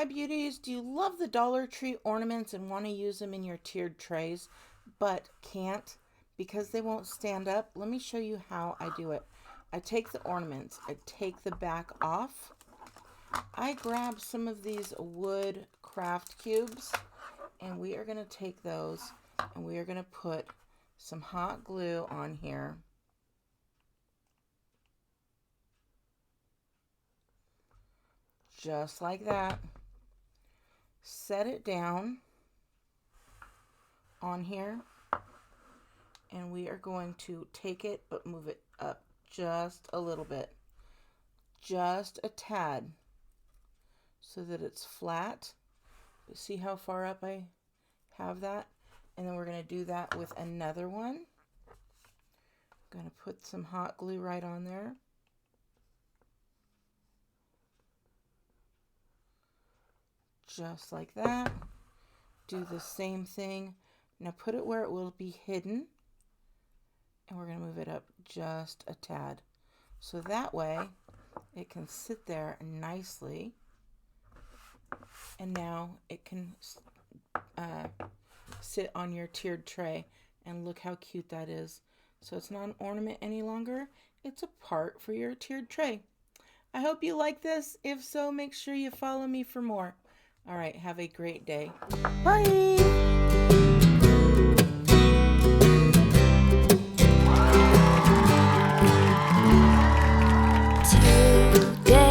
Hi beauties, do you love the Dollar Tree ornaments and want to use them in your tiered trays but can't because they won't stand up? Let me show you how I do it. I take the ornaments, I take the back off, I grab some of these wood craft cubes, and we are going to take those and we are going to put some hot glue on here. Just like that. Set it down on here, and we are going to take it but move it up just a little bit, just a tad, so that it's flat. See how far up I have that? And then we're going to do that with another one. I'm going to put some hot glue right on there. Just like that. Do the same thing. Now put it where it will be hidden, and we're going to move it up just a tad, so that way it can sit there nicely, and now it can sit on your tiered tray, and look how cute that is. So it's not an ornament any longer, it's a part for your tiered tray. I hope you like this. If so, make sure you follow me for more. All right, have a great day. Bye! Today